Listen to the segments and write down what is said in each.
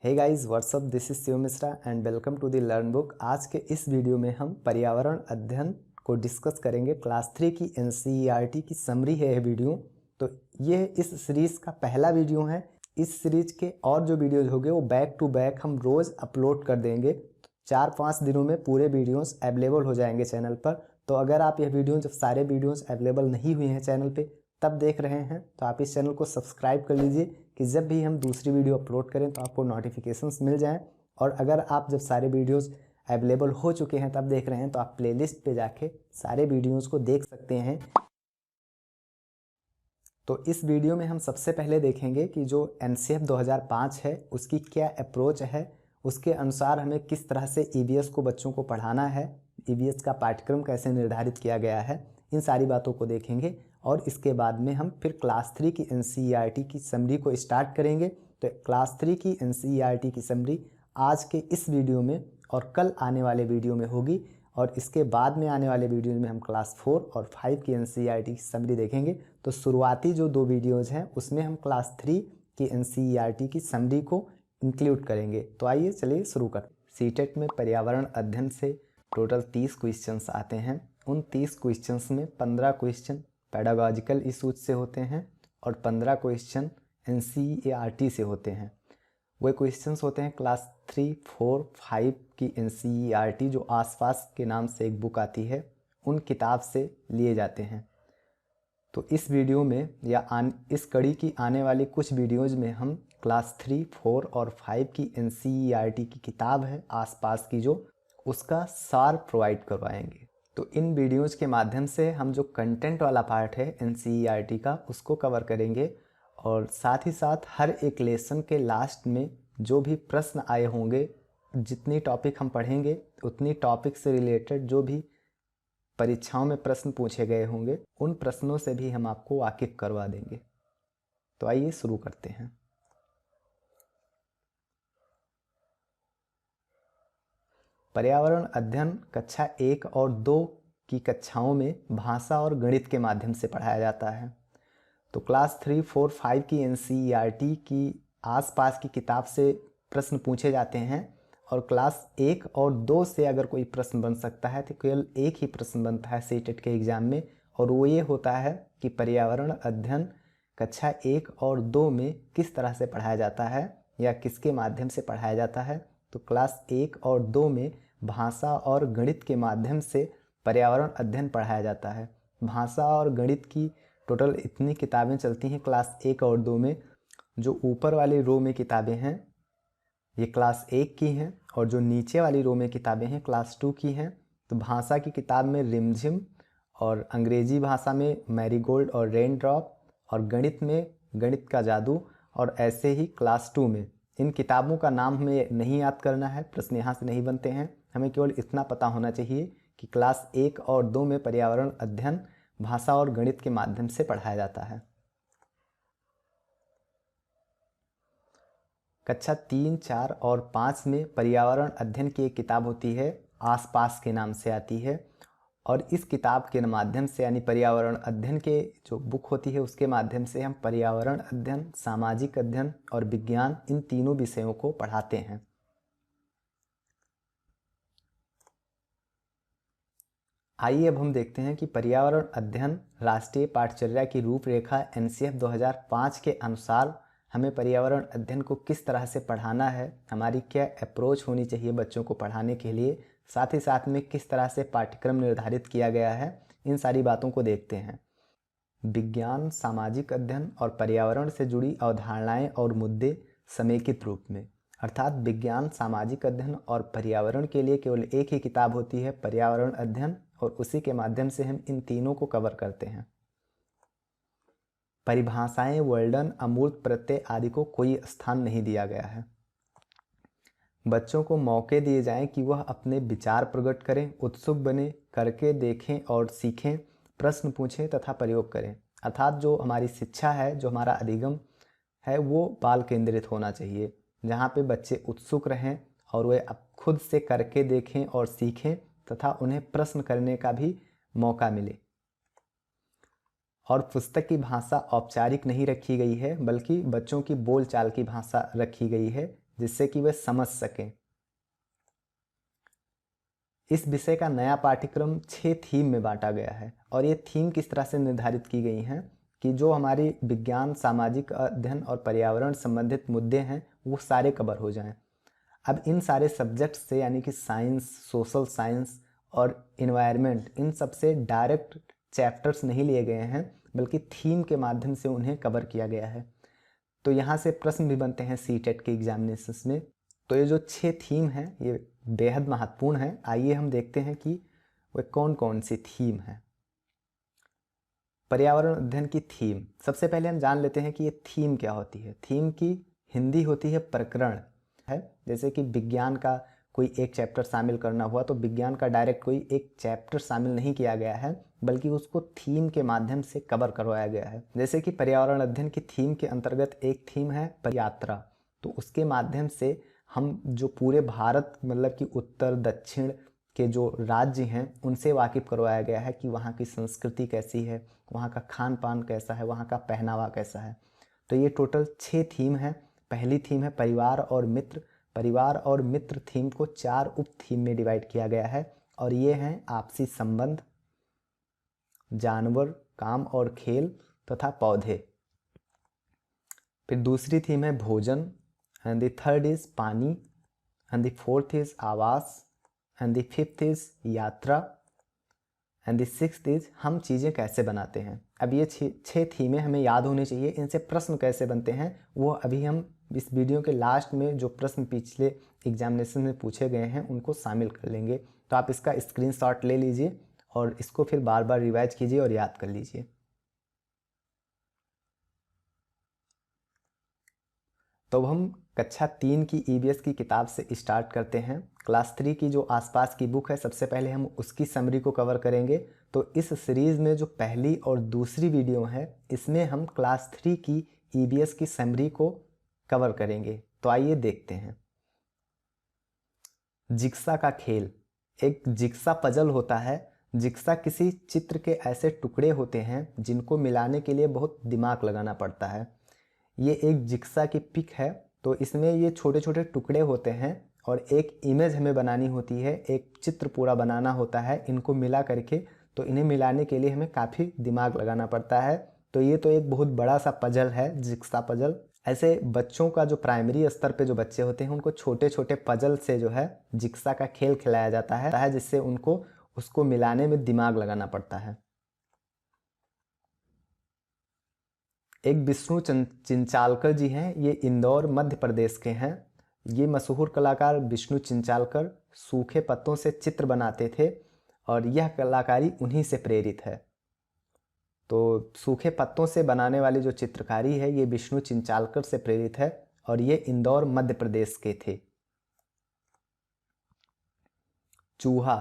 Hey guys what's up, this is Shiv Mishra and welcome to the Learn Book. आज के इस video में हम पर्यावरण अध्ययन को डिस्कस करेंगे। क्लास 3 की एनसीईआरटी की समरी है यह वीडियो। तो ये इस सीरीज़ का पहला वीडियो है। इस सीरीज के और जो वीडियोज होंगे वो बैक टू बैक हम रोज़ अपलोड कर देंगे। 4-5 दिनों में पूरे वीडियोस अवेलेबल हो जाएंगे चैनल पर। तो अगर आप यह वीडियो जब सारे वीडियोस अवेलेबल नहीं हुए हैं चैनल पे तब देख रहे हैं तो आप इस चैनल को सब्सक्राइब कर लीजिए कि जब भी हम दूसरी वीडियो अपलोड करें तो आपको नोटिफिकेशंस मिल जाएं। और अगर आप जब सारे वीडियोस अवेलेबल हो चुके हैं तब देख रहे हैं तो आप प्लेलिस्ट पे जाके सारे वीडियोस को देख सकते हैं। तो इस वीडियो में हम सबसे पहले देखेंगे कि जो एनसीएफ 2005 है उसकी क्या अप्रोच है, उसके अनुसार हमें किस तरह से ईवीएस को बच्चों को पढ़ाना है, ईवीएस का पाठ्यक्रम कैसे निर्धारित किया गया है, इन सारी बातों को देखेंगे। और इसके बाद में हम फिर क्लास 3 की एनसीईआरटी की समरी को स्टार्ट करेंगे। तो क्लास 3 की एनसीईआरटी की समरी आज के इस वीडियो में और कल आने वाले वीडियो में होगी। और इसके बाद में आने वाले वीडियो में हम क्लास 4 और 5 की एनसीईआरटी की समरी देखेंगे। तो शुरुआती जो 2 वीडियोज़ हैं उसमें हम क्लास 3 की एनसीईआरटी की समरी को इंक्लूड करेंगे। तो आइए चलिए शुरू करते हैं। सीटेट में पर्यावरण अध्ययन से टोटल 30 क्वेश्चंस आते हैं। उन 30 क्वेश्चंस में 15 क्वेश्चन पेडागॉजिकल इशूज से होते हैं और 15 क्वेश्चन एनसीईआरटी से होते हैं। वही क्वेश्चंस होते हैं क्लास 3, 4, 5 की एनसीईआरटी जो आसपास के नाम से एक बुक आती है उन किताब से लिए जाते हैं। तो इस वीडियो में या इस कड़ी की आने वाली कुछ वीडियोज़ में हम क्लास 3, 4 और 5 की एनसीईआरटी की किताब है आसपास की जो उसका सार प्रोवाइड करवाएंगे। तो इन वीडियोज़ के माध्यम से हम जो कंटेंट वाला पार्ट है एनसीईआरटी का उसको कवर करेंगे और साथ ही साथ हर एक लेसन के लास्ट में जो भी प्रश्न आए होंगे, जितनी टॉपिक हम पढ़ेंगे उतनी टॉपिक से रिलेटेड जो भी परीक्षाओं में प्रश्न पूछे गए होंगे उन प्रश्नों से भी हम आपको वाकिफ करवा देंगे। तो आइए शुरू करते हैं। पर्यावरण अध्ययन कक्षा 1 और 2 की कक्षाओं में भाषा और गणित के माध्यम से पढ़ाया जाता है। तो क्लास 3, 4, 5 की एनसीईआरटी की आसपास की किताब से प्रश्न पूछे जाते हैं और क्लास 1 और 2 से अगर कोई प्रश्न बन सकता है तो केवल एक ही प्रश्न बनता है सीटेट के एग्ज़ाम में, और वो ये होता है कि पर्यावरण अध्ययन कक्षा 1 और 2 में किस तरह से पढ़ाया जाता है या किसके माध्यम से पढ़ाया जाता है। तो क्लास 1 और 2 में भाषा और गणित के माध्यम से पर्यावरण अध्ययन पढ़ाया जाता है। भाषा और गणित की टोटल इतनी किताबें चलती हैं क्लास 1 और 2 में। जो ऊपर वाली रो में किताबें हैं ये क्लास 1 की हैं और जो नीचे वाली रो में किताबें हैं क्लास 2 की हैं। तो भाषा की किताब में रिमझिम और अंग्रेजी भाषा में मैरीगोल्ड और रेन ड्रॉप, और गणित में गणित का जादू, और ऐसे ही क्लास 2 में। इन किताबों का नाम हमें नहीं याद करना है, प्रश्न यहाँ से नहीं बनते हैं। हमें केवल इतना पता होना चाहिए कि क्लास 1 और 2 में पर्यावरण अध्ययन भाषा और गणित के माध्यम से पढ़ाया जाता है। कक्षा 3, 4 और 5 में पर्यावरण अध्ययन की एक किताब होती है आसपास के नाम से आती है, और इस किताब के माध्यम से यानी पर्यावरण अध्ययन के जो बुक होती है उसके माध्यम से हम पर्यावरण अध्ययन, सामाजिक अध्ययन और विज्ञान इन तीनों विषयों को पढ़ाते हैं। आइए अब हम देखते हैं कि पर्यावरण अध्ययन राष्ट्रीय पाठचर्या की रूपरेखा एनसीएफ 2005 के अनुसार हमें पर्यावरण अध्ययन को किस तरह से पढ़ाना है, हमारी क्या अप्रोच होनी चाहिए बच्चों को पढ़ाने के लिए, साथ ही साथ में किस तरह से पाठ्यक्रम निर्धारित किया गया है, इन सारी बातों को देखते हैं। विज्ञान, सामाजिक अध्ययन और पर्यावरण से जुड़ी अवधारणाएं और मुद्दे समेकित रूप में, अर्थात विज्ञान, सामाजिक अध्ययन और पर्यावरण के लिए केवल एक ही किताब होती है पर्यावरण अध्ययन, और उसी के माध्यम से हम इन तीनों को कवर करते हैं। परिभाषाएं, वर्णन, अमूर्त प्रत्यय आदि को कोई स्थान नहीं दिया गया है। बच्चों को मौके दिए जाएं कि वह अपने विचार प्रकट करें, उत्सुक बने, करके देखें और सीखें, प्रश्न पूछें तथा प्रयोग करें। अर्थात जो हमारी शिक्षा है, जो हमारा अधिगम है वो बाल केंद्रित होना चाहिए, जहाँ पे बच्चे उत्सुक रहें और वे खुद से करके देखें और सीखें तथा उन्हें प्रश्न करने का भी मौका मिले। और पुस्तक की भाषा औपचारिक नहीं रखी गई है बल्कि बच्चों की बोलचाल की भाषा रखी गई है। जिससे कि वे समझ सकें। इस विषय का नया पाठ्यक्रम 6 थीम में बांटा गया है और ये थीम किस तरह से निर्धारित की गई हैं कि जो हमारी विज्ञान, सामाजिक अध्ययन और पर्यावरण संबंधित मुद्दे हैं वो सारे कवर हो जाएं। अब इन सारे सब्जेक्ट से यानी कि साइंस, सोशल साइंस और इन्वायरमेंट, इन सब से डायरेक्ट चैप्टर्स नहीं लिए गए हैं बल्कि थीम के माध्यम से उन्हें कवर किया गया है। तो यहाँ से प्रश्न भी बनते हैं सीटेट के एग्जामिनेशंस में। तो ये जो 6 थीम हैं ये बेहद महत्वपूर्ण है। आइए हम देखते हैं कि वे कौन कौन सी थीम है। पर्यावरण अध्ययन की थीम, सबसे पहले हम जान लेते हैं कि ये थीम क्या होती है। थीम की हिंदी होती है प्रकरण है। जैसे कि विज्ञान का कोई एक चैप्टर शामिल करना हुआ तो विज्ञान का डायरेक्ट कोई एक चैप्टर शामिल नहीं किया गया है बल्कि उसको थीम के माध्यम से कवर करवाया गया है। जैसे कि पर्यावरण अध्ययन की थीम के अंतर्गत एक थीम है यात्रा, तो उसके माध्यम से हम जो पूरे भारत मतलब कि उत्तर दक्षिण के जो राज्य हैं उनसे वाकिफ़ करवाया गया है कि वहाँ की संस्कृति कैसी है, वहाँ का खान पान कैसा है, वहाँ का पहनावा कैसा है। तो ये टोटल 6 थीम है। पहली थीम है परिवार और मित्र। परिवार और मित्र थीम को 4 उप थीम में डिवाइड किया गया है और ये हैं आपसी संबंध, जानवर, काम और खेल तथा पौधे। फिर दूसरी थीम है भोजन, एंड द थर्ड इज पानी, एंड द फोर्थ इज आवास, एंड द फिफ्थ इज यात्रा, एंड द सिक्स्थ इज हम चीज़ें कैसे बनाते हैं। अब ये 6 थीमें हमें याद होनी चाहिए। इनसे प्रश्न कैसे बनते हैं वो अभी हम इस वीडियो के लास्ट में जो प्रश्न पिछले एग्जामिनेशन में पूछे गए हैं उनको शामिल कर लेंगे। तो आप इसका स्क्रीनशॉट ले लीजिए और इसको फिर बार बार रिवाइज कीजिए और याद कर लीजिए। तो हम कक्षा 3 की ईवीएस की किताब से स्टार्ट करते हैं। क्लास 3 की जो आसपास की बुक है सबसे पहले हम उसकी समरी को कवर करेंगे। तो इस सीरीज़ में जो पहली और दूसरी वीडियो है इसमें हम क्लास 3 की ईवीएस की समरी को कवर करेंगे। तो आइए देखते हैं। जिक्सा का खेल, एक जिक्सा पजल होता है। जिक्सा किसी चित्र के ऐसे टुकड़े होते हैं जिनको मिलाने के लिए बहुत दिमाग लगाना पड़ता है। ये एक जिक्सा की पिक है। तो इसमें ये छोटे छोटे टुकड़े होते हैं और एक इमेज हमें बनानी होती है, एक चित्र पूरा बनाना होता है इनको मिला करके। तो इन्हें मिलाने के लिए हमें काफ़ी दिमाग लगाना पड़ता है। तो ये तो एक बहुत बड़ा सा पजल है, जिक्सा पजल। ऐसे बच्चों का जो प्राइमरी स्तर पे जो बच्चे होते हैं उनको छोटे छोटे पजल से जो है जिक्सा का खेल खिलाया जाता है जिससे उनको उसको मिलाने में दिमाग लगाना पड़ता है। एक विष्णु चिंचालकर जी हैं, ये इंदौर मध्य प्रदेश के हैं। ये मशहूर कलाकार विष्णु चिंचालकर सूखे पत्तों से चित्र बनाते थे और यह कलाकारी उन्हीं से प्रेरित है। तो सूखे पत्तों से बनाने वाली जो चित्रकारी है ये विष्णु चिंचालकर से प्रेरित है और ये इंदौर मध्य प्रदेश के थे। चूहा,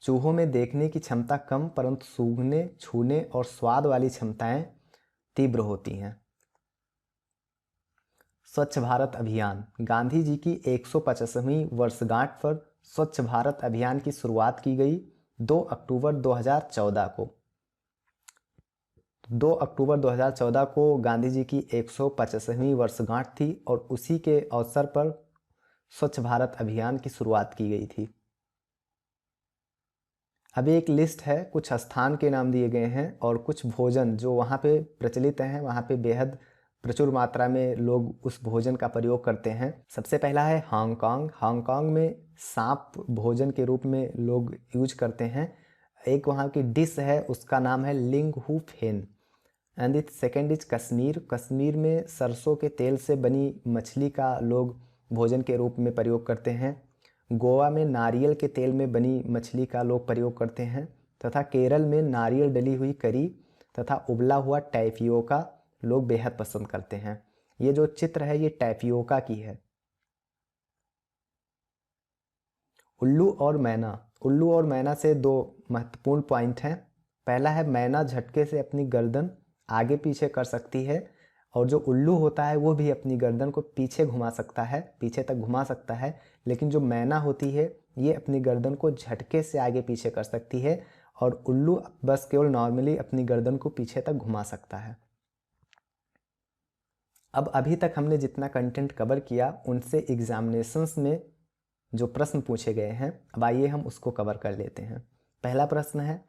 चूहों में देखने की क्षमता कम परंतु सूंघने, छूने और स्वाद वाली क्षमताएं तीव्र होती हैं। स्वच्छ भारत अभियान, गांधी जी की 150वीं वर्षगांठ पर स्वच्छ भारत अभियान की शुरुआत की गई 2 अक्टूबर 2014 को। 2 अक्टूबर 2014 को गांधी जी की 150वीं वर्षगांठ थी और उसी के अवसर पर स्वच्छ भारत अभियान की शुरुआत की गई थी। अभी एक लिस्ट है, कुछ स्थान के नाम दिए गए हैं और कुछ भोजन जो वहाँ पे प्रचलित हैं, वहाँ पे बेहद प्रचुर मात्रा में लोग उस भोजन का प्रयोग करते हैं। सबसे पहला है हांगकांग। हांगकांग में सांप भोजन के रूप में लोग यूज करते हैं। एक वहाँ की डिश है उसका नाम है Ling Hu Fen. And it second is Kashmir. Kashmir में सरसों के तेल से बनी मछली का लोग भोजन के रूप में प्रयोग करते हैं। गोवा में नारियल के तेल में बनी मछली का लोग प्रयोग करते हैं तथा केरल में नारियल डली हुई करी तथा उबला हुआ टैपियोका लोग बेहद पसंद करते हैं। ये जो चित्र है ये टैपियोका की है। उल्लू और मैना, उल्लू और मैना से 2 महत्वपूर्ण पॉइंट हैं। पहला है मैना झटके से अपनी गर्दन आगे पीछे कर सकती है और जो उल्लू होता है वो भी अपनी गर्दन को पीछे घुमा सकता है, पीछे तक घुमा सकता है। लेकिन जो मैना होती है ये अपनी गर्दन को झटके से आगे पीछे कर सकती है और उल्लू बस केवल नॉर्मली अपनी गर्दन को पीछे तक घुमा सकता है। अब अभी तक हमने जितना कंटेंट कवर किया उनसे एग्जामिनेशंस में जो प्रश्न पूछे गए हैं, अब आइए हम उसको कवर कर लेते हैं। पहला प्रश्न है,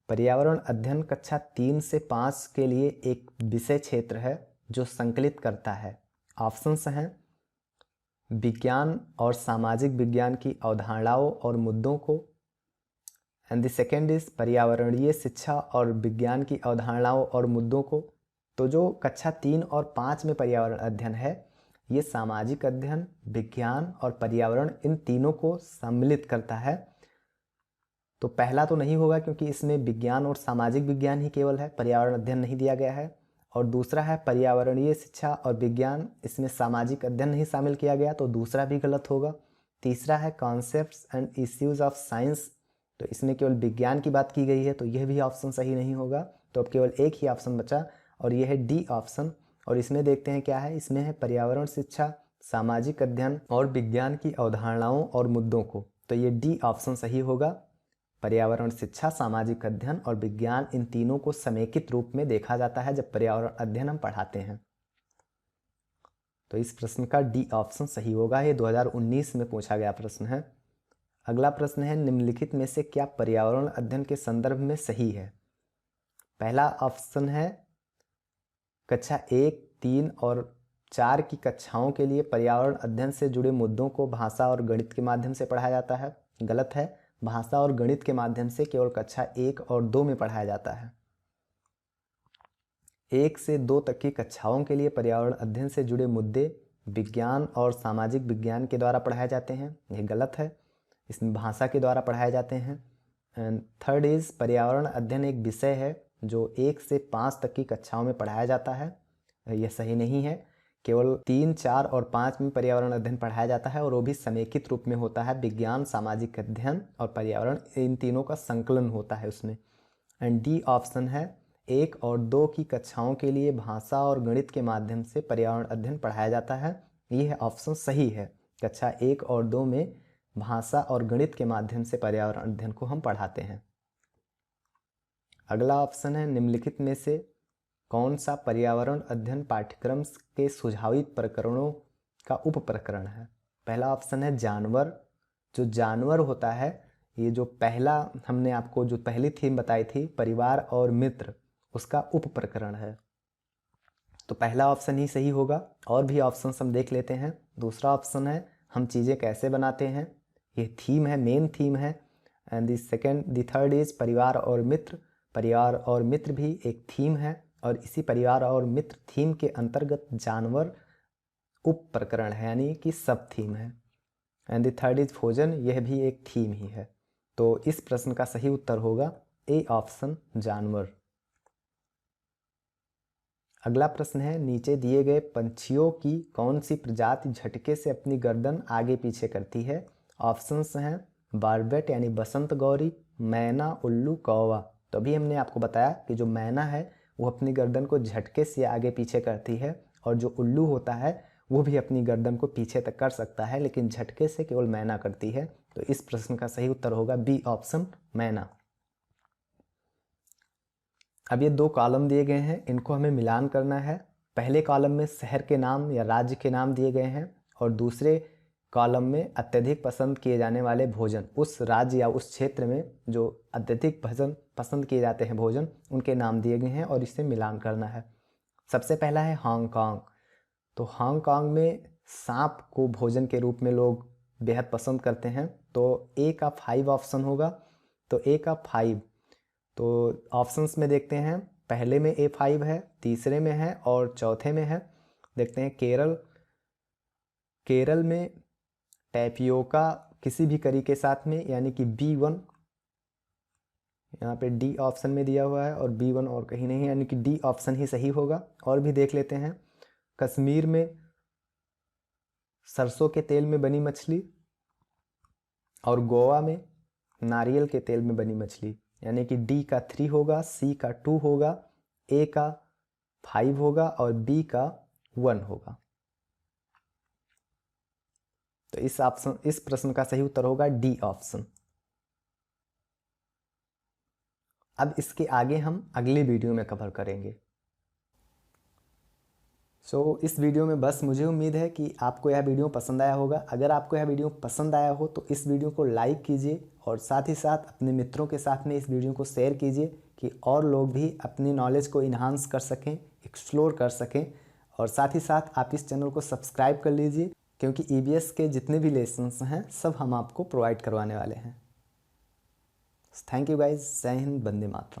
पर्यावरण अध्ययन कक्षा 3 से 5 के लिए एक विषय क्षेत्र है जो संकलित करता है। ऑप्शंस हैं विज्ञान और सामाजिक विज्ञान की अवधारणाओं और मुद्दों को, एंड द सेकेंड इज पर्यावरणीय शिक्षा और विज्ञान की अवधारणाओं और मुद्दों को। तो जो कक्षा 3 और 5 में पर्यावरण अध्ययन है, ये सामाजिक अध्ययन, विज्ञान और पर्यावरण इन तीनों को सम्मिलित करता है। तो पहला तो नहीं होगा क्योंकि इसमें विज्ञान और सामाजिक विज्ञान ही केवल है, पर्यावरण अध्ययन नहीं दिया गया है। और दूसरा है पर्यावरणीय शिक्षा और विज्ञान, इसमें सामाजिक अध्ययन नहीं शामिल किया गया, तो दूसरा भी गलत होगा। तीसरा है concepts and issues of science, तो इसमें केवल विज्ञान की बात की गई है, तो यह भी ऑप्शन सही नहीं होगा। तो अब केवल एक ही ऑप्शन बचा और यह है डी ऑप्शन। और इसमें देखते हैं क्या है, इसमें है पर्यावरण शिक्षा, सामाजिक अध्ययन और विज्ञान की अवधारणाओं और मुद्दों को। तो ये डी ऑप्शन सही होगा। पर्यावरण शिक्षा, सामाजिक अध्ययन और विज्ञान, इन तीनों को समेकित रूप में देखा जाता है जब पर्यावरण अध्ययन हम पढ़ाते हैं। तो इस प्रश्न का डी ऑप्शन सही होगा। ये 2019 में पूछा गया प्रश्न है। अगला प्रश्न है, निम्नलिखित में से क्या पर्यावरण अध्ययन के संदर्भ में सही है? पहला ऑप्शन है कक्षा 1, 3 और 4 की कक्षाओं के लिए पर्यावरण अध्ययन से जुड़े मुद्दों को भाषा और गणित के माध्यम से पढ़ाया जाता है। गलत है, भाषा और गणित के माध्यम से केवल कक्षा 1 और 2 में पढ़ाया जाता है। 1 से 2 तक की कक्षाओं के लिए पर्यावरण अध्ययन से जुड़े मुद्दे विज्ञान और सामाजिक विज्ञान के द्वारा पढ़ाए जाते हैं, यह गलत है, इसमें भाषा के द्वारा पढ़ाए जाते हैं। एंड थर्ड इज पर्यावरण अध्ययन एक विषय है जो 1 से 5 तक की कक्षाओं में पढ़ाया जाता है, यह सही नहीं है। केवल 3, 4 और 5 में पर्यावरण अध्ययन पढ़ाया जाता है और वो भी समेकित रूप में होता है। विज्ञान, सामाजिक अध्ययन और पर्यावरण, इन तीनों का संकलन होता है उसमें। एंड डी ऑप्शन है 1 और 2 की कक्षाओं के लिए भाषा और गणित के माध्यम से पर्यावरण अध्ययन पढ़ाया जाता है, यह ऑप्शन सही है। कक्षा 1 और 2 में भाषा और गणित के माध्यम से पर्यावरण अध्ययन को हम पढ़ाते हैं। अगला ऑप्शन है, निम्नलिखित में से कौन सा पर्यावरण अध्ययन पाठ्यक्रम के सुझावित प्रकरणों का उप प्रकरण है? पहला ऑप्शन है जानवर। जो जानवर होता है, ये जो पहला हमने आपको जो पहली थीम बताई थी परिवार और मित्र, उसका उप प्रकरण है। तो पहला ऑप्शन ही सही होगा। और भी ऑप्शन हम देख लेते हैं। दूसरा ऑप्शन है हम चीज़ें कैसे बनाते हैं, ये थीम है, मेन थीम है। एंड द थर्ड इज परिवार और मित्र। परिवार और मित्र भी एक थीम है और इसी परिवार और मित्र थीम के अंतर्गत जानवर उप प्रकरण है, यानी कि सब थीम है। एंड द थर्ड इज भोजन, यह भी एक थीम ही है। तो इस प्रश्न का सही उत्तर होगा ए ऑप्शन, जानवर। अगला प्रश्न है, नीचे दिए गए पंछियों की कौन सी प्रजाति झटके से अपनी गर्दन आगे पीछे करती है? ऑप्शंस हैं बार्बेट यानी बसंत गौरी, मैना, उल्लू, कौवा। तो अभी हमने आपको बताया कि जो मैना है वो अपनी गर्दन को झटके से आगे पीछे करती है और जो उल्लू होता है वो भी अपनी गर्दन को पीछे तक कर सकता है, लेकिन झटके से केवल मैना करती है। तो इस प्रश्न का सही उत्तर होगा बी ऑप्शन, मैना। अब ये 2 कॉलम दिए गए हैं, इनको हमें मिलान करना है। पहले कॉलम में शहर के नाम या राज्य के नाम दिए गए हैं और दूसरे कॉलम में अत्यधिक पसंद किए जाने वाले भोजन, उस राज्य या उस क्षेत्र में जो अत्यधिक पसंद किए जाते हैं भोजन, उनके नाम दिए गए हैं और इसे मिलान करना है। सबसे पहला है हांगकांग। तो हांगकांग में सांप को भोजन के रूप में लोग बेहद पसंद करते हैं, तो ए का 5 ऑप्शन होगा। तो ए का 5, तो ऑप्शंस में देखते हैं, पहले में A5 है, तीसरे में है और चौथे में है। देखते हैं केरल। केरल में टैपियोका किसी भी करी के साथ में, यानी कि B1, यहाँ पे डी ऑप्शन में दिया हुआ है और B1 और कहीं नहीं, यानी कि डी ऑप्शन ही सही होगा। और भी देख लेते हैं, कश्मीर में सरसों के तेल में बनी मछली और गोवा में नारियल के तेल में बनी मछली, यानी कि डी का 3 होगा, सी का 2 होगा, ए का 5 होगा और बी का 1 होगा। तो इस प्रश्न का सही उत्तर होगा डी ऑप्शन। अब इसके आगे हम अगली वीडियो में कवर करेंगे। इस वीडियो में बस मुझे उम्मीद है कि आपको यह वीडियो पसंद आया होगा। अगर आपको यह वीडियो पसंद आया हो तो इस वीडियो को लाइक कीजिए और साथ ही साथ अपने मित्रों के साथ में इस वीडियो को शेयर कीजिए कि और लोग भी अपनी नॉलेज को इन्हांस कर सकें, एक्सप्लोर कर सकें। और साथ ही साथ आप इस चैनल को सब्सक्राइब कर लीजिए, क्योंकि ईवीएस के जितने भी लेसन्स हैं सब हम आपको प्रोवाइड करवाने वाले हैं। Thank you guys. जय हिंद, वंदे मातरम।